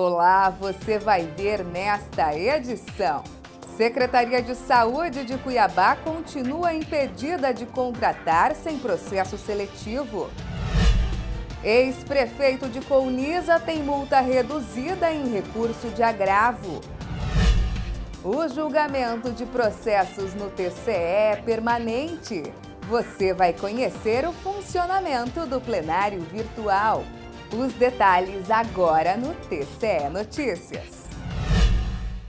Olá, você vai ver nesta edição. Secretaria de Saúde de Cuiabá continua impedida de contratar sem processo seletivo. Ex-prefeito de Colniza tem multa reduzida em recurso de agravo. O julgamento de processos no TCE é permanente. Você vai conhecer o funcionamento do plenário virtual. Os detalhes agora no TCE Notícias.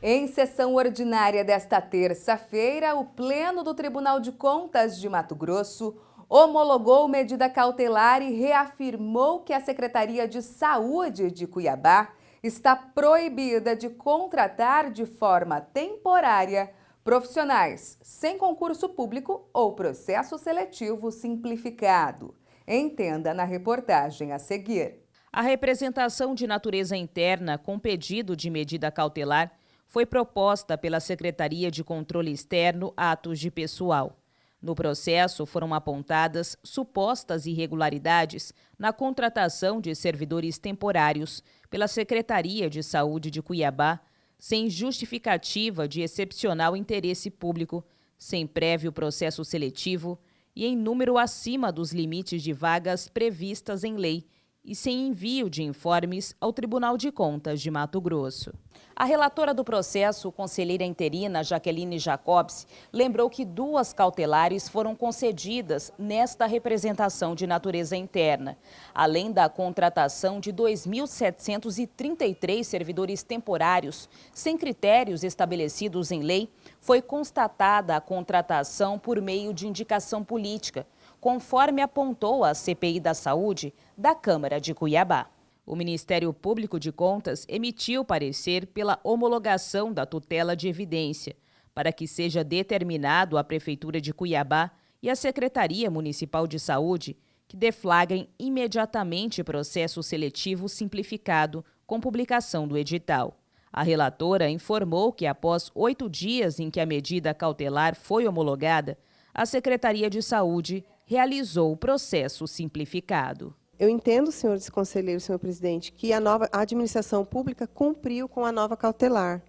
Em sessão ordinária desta terça-feira, o Pleno do Tribunal de Contas de Mato Grosso homologou medida cautelar e reafirmou que a Secretaria de Saúde de Cuiabá está proibida de contratar de forma temporária profissionais sem concurso público ou processo seletivo simplificado. Entenda na reportagem a seguir. A representação de natureza interna com pedido de medida cautelar foi proposta pela Secretaria de Controle Externo Atos de Pessoal. No processo foram apontadas supostas irregularidades na contratação de servidores temporários pela Secretaria de Saúde de Cuiabá, sem justificativa de excepcional interesse público, sem prévio processo seletivo e em número acima dos limites de vagas previstas em lei, e sem envio de informes ao Tribunal de Contas de Mato Grosso. A relatora do processo, conselheira interina Jaqueline Jacobs, lembrou que 2 cautelares foram concedidas nesta representação de natureza interna, além da contratação de 2.733 servidores temporários, sem critérios estabelecidos em lei, foi constatada a contratação por meio de indicação política, conforme apontou a CPI da Saúde da Câmara de Cuiabá. O Ministério Público de Contas emitiu parecer pela homologação da tutela de evidência, para que seja determinado à Prefeitura de Cuiabá e à Secretaria Municipal de Saúde que deflagrem imediatamente processo seletivo simplificado com publicação do edital. A relatora informou que após 8 dias em que a medida cautelar foi homologada, a Secretaria de Saúde realizou o processo simplificado. Eu entendo, senhores conselheiros, senhor presidente, que a administração pública cumpriu com a nova cautelar.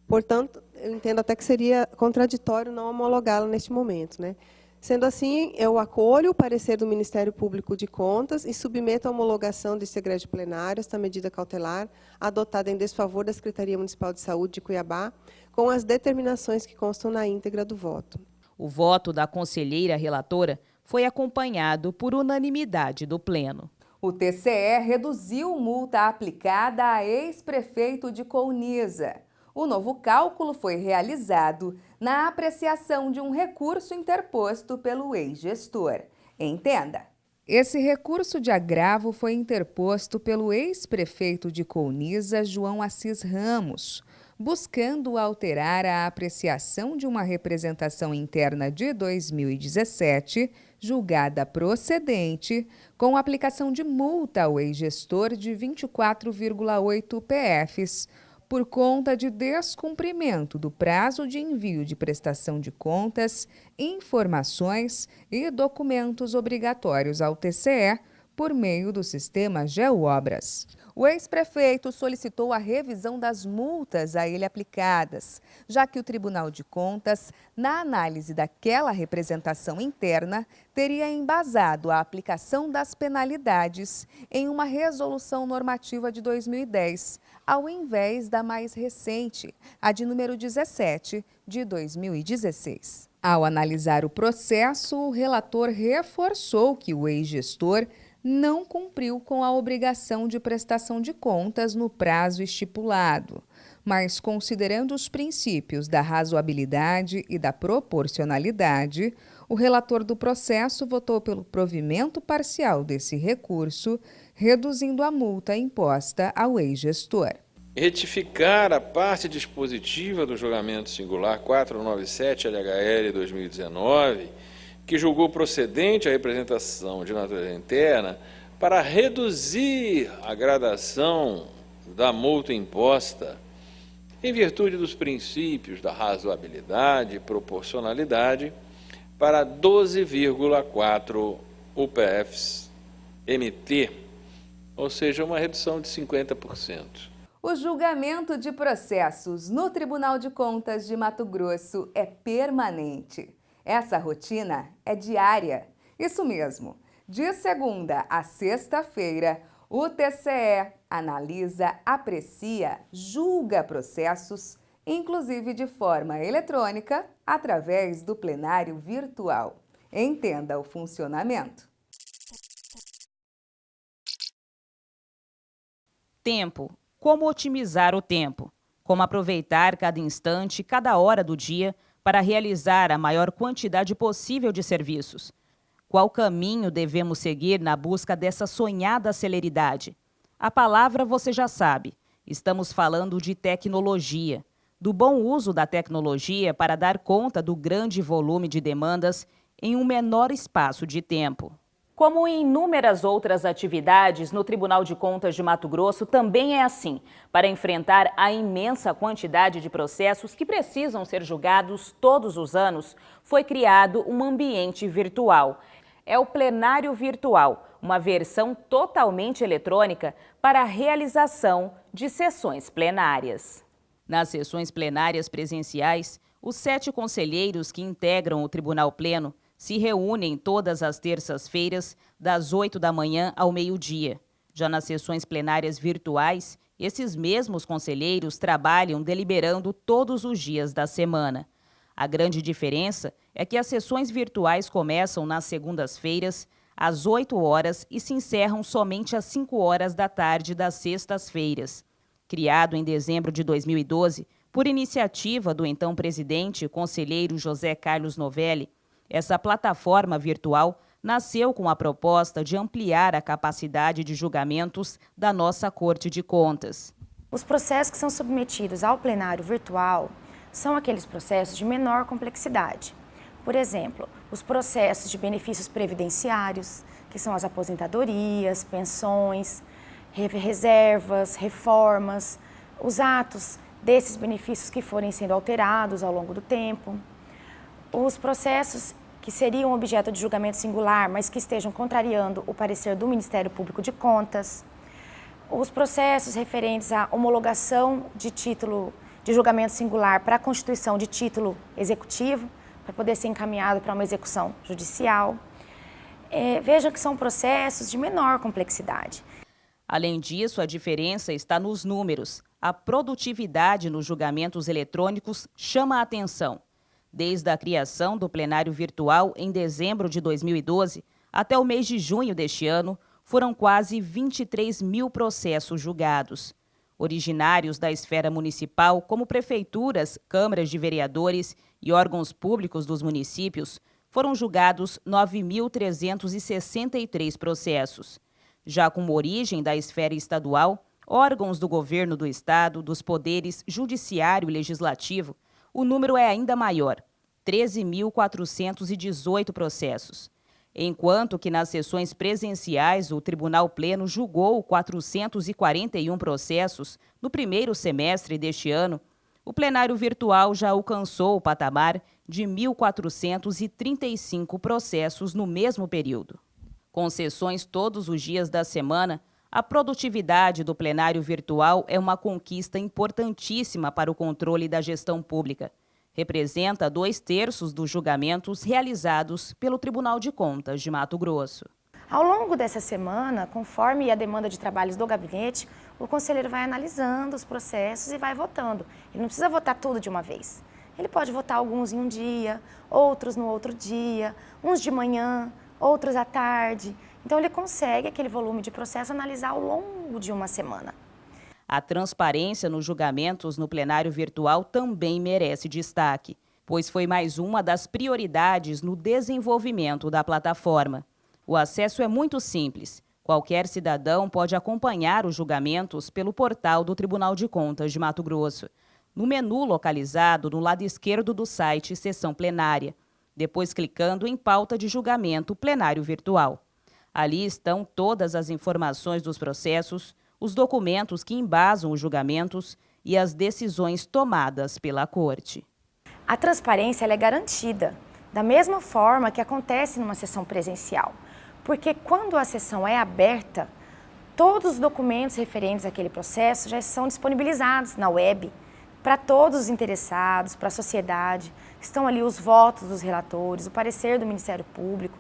Portanto, eu entendo até que seria contraditório não homologá-la neste momento, né? Sendo assim, eu acolho o parecer do Ministério Público de Contas e submeto a homologação deste egrégio plenário, esta medida cautelar, adotada em desfavor da Secretaria Municipal de Saúde de Cuiabá, com as determinações que constam na íntegra do voto. O voto da conselheira relatora foi acompanhado por unanimidade do Pleno. O TCE reduziu multa aplicada a ex-prefeito de Colniza. O novo cálculo foi realizado na apreciação de um recurso interposto pelo ex-gestor. Entenda. Esse recurso de agravo foi interposto pelo ex-prefeito de Colniza, João Assis Ramos, buscando alterar a apreciação de uma representação interna de 2017, julgada procedente, com aplicação de multa ao ex-gestor de 24,8 PFs, por conta de descumprimento do prazo de envio de prestação de contas, informações e documentos obrigatórios ao TCE, por meio do sistema GeoObras. O ex-prefeito solicitou a revisão das multas a ele aplicadas, já que o Tribunal de Contas, na análise daquela representação interna, teria embasado a aplicação das penalidades em uma resolução normativa de 2010, ao invés da mais recente, a de número 17, de 2016. Ao analisar o processo, o relator reforçou que o ex-gestor não cumpriu com a obrigação de prestação de contas no prazo estipulado, mas considerando os princípios da razoabilidade e da proporcionalidade, o relator do processo votou pelo provimento parcial desse recurso, reduzindo a multa imposta ao ex-gestor. Retificar a parte dispositiva do julgamento singular 497 LHL 2019, que julgou procedente a representação de natureza interna para reduzir a gradação da multa imposta em virtude dos princípios da razoabilidade e proporcionalidade para 12,4 UPFs MT, ou seja, uma redução de 50%. O julgamento de processos no Tribunal de Contas de Mato Grosso é permanente. Essa rotina é diária. Isso mesmo. De segunda a sexta-feira, o TCE analisa, aprecia, julga processos, inclusive de forma eletrônica, através do plenário virtual. Entenda o funcionamento. Tempo. Como otimizar o tempo? Como aproveitar cada instante, cada hora do dia para realizar a maior quantidade possível de serviços? Qual caminho devemos seguir na busca dessa sonhada celeridade? A palavra você já sabe. Estamos falando de tecnologia. Do bom uso da tecnologia para dar conta do grande volume de demandas em um menor espaço de tempo. Como em inúmeras outras atividades, no Tribunal de Contas de Mato Grosso também é assim. Para enfrentar a imensa quantidade de processos que precisam ser julgados todos os anos, foi criado um ambiente virtual. É o plenário virtual, uma versão totalmente eletrônica para a realização de sessões plenárias. Nas sessões plenárias presenciais, os 7 conselheiros que integram o Tribunal Pleno se reúnem todas as terças-feiras, das 8 da manhã ao meio-dia. Já nas sessões plenárias virtuais, esses mesmos conselheiros trabalham deliberando todos os dias da semana. A grande diferença é que as sessões virtuais começam nas segundas-feiras, às 8 horas e se encerram somente às 5 horas da tarde das sextas-feiras. Criado em dezembro de 2012, por iniciativa do então presidente, conselheiro José Carlos Novelli, essa plataforma virtual nasceu com a proposta de ampliar a capacidade de julgamentos da nossa Corte de Contas. Os processos que são submetidos ao plenário virtual são aqueles processos de menor complexidade. Por exemplo, os processos de benefícios previdenciários, que são as aposentadorias, pensões, reservas, reformas, os atos desses benefícios que forem sendo alterados ao longo do tempo. Os processos que seriam objeto de julgamento singular, mas que estejam contrariando o parecer do Ministério Público de Contas. Os processos referentes à homologação de título de julgamento singular para a constituição de título executivo, para poder ser encaminhado para uma execução judicial. Vejam que são processos de menor complexidade. Além disso, a diferença está nos números. A produtividade nos julgamentos eletrônicos chama a atenção. Desde a criação do plenário virtual em dezembro de 2012 até o mês de junho deste ano, foram quase 23 mil processos julgados. Originários da esfera municipal, como prefeituras, câmaras de vereadores e órgãos públicos dos municípios, foram julgados 9.363 processos. Já com origem da esfera estadual, órgãos do governo do estado, dos poderes judiciário e legislativo, o número é ainda maior, 13.418 processos. Enquanto que nas sessões presenciais o Tribunal Pleno julgou 441 processos no primeiro semestre deste ano, o plenário virtual já alcançou o patamar de 1.435 processos no mesmo período. Com sessões todos os dias da semana, a produtividade do plenário virtual é uma conquista importantíssima para o controle da gestão pública. Representa 2/3 dos julgamentos realizados pelo Tribunal de Contas de Mato Grosso. Ao longo dessa semana, conforme a demanda de trabalhos do gabinete, o conselheiro vai analisando os processos e vai votando. Ele não precisa votar tudo de uma vez. Ele pode votar alguns em um dia, outros no outro dia, uns de manhã, outros à tarde. Então ele consegue aquele volume de processo analisar ao longo de uma semana. A transparência nos julgamentos no plenário virtual também merece destaque, pois foi mais uma das prioridades no desenvolvimento da plataforma. O acesso é muito simples. Qualquer cidadão pode acompanhar os julgamentos pelo portal do Tribunal de Contas de Mato Grosso, no menu localizado no lado esquerdo do site Sessão Plenária, depois clicando em Pauta de Julgamento Plenário Virtual. Ali estão todas as informações dos processos, os documentos que embasam os julgamentos e as decisões tomadas pela Corte. A transparência ela é garantida, da mesma forma que acontece numa sessão presencial. Porque quando a sessão é aberta, Todos os documentos referentes àquele processo já são disponibilizados na web para todos os interessados, para a sociedade. Estão ali os votos dos relatores, o parecer do Ministério Público.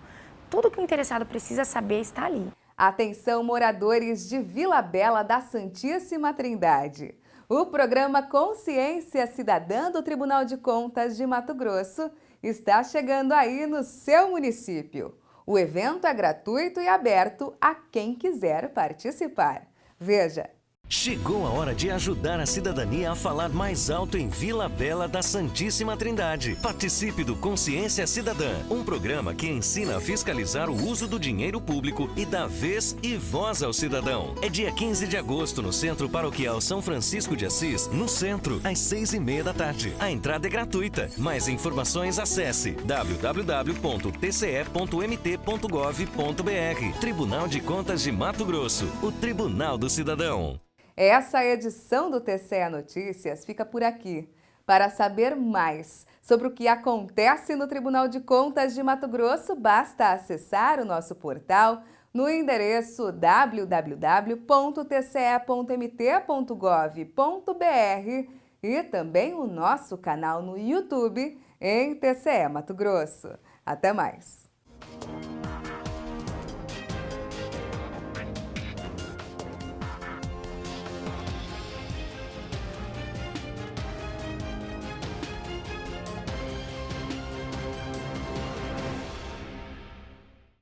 Tudo que o interessado precisa saber está ali. Atenção, moradores de Vila Bela da Santíssima Trindade. O programa Consciência Cidadã do Tribunal de Contas de Mato Grosso está chegando aí no seu município. O evento é gratuito e aberto a quem quiser participar. Veja! Chegou a hora de ajudar a cidadania a falar mais alto em Vila Bela da Santíssima Trindade. Participe do Consciência Cidadã, um programa que ensina a fiscalizar o uso do dinheiro público e dá vez e voz ao cidadão. É dia 15 de agosto no Centro Paroquial São Francisco de Assis, no centro, às 6h30 da tarde. A entrada é gratuita. Mais informações acesse www.tce.mt.gov.br. Tribunal de Contas de Mato Grosso, o Tribunal do Cidadão. Essa edição do TCE Notícias fica por aqui. Para saber mais sobre o que acontece no Tribunal de Contas de Mato Grosso, basta acessar o nosso portal no endereço www.tce.mt.gov.br e também o nosso canal no YouTube em TCE Mato Grosso. Até mais!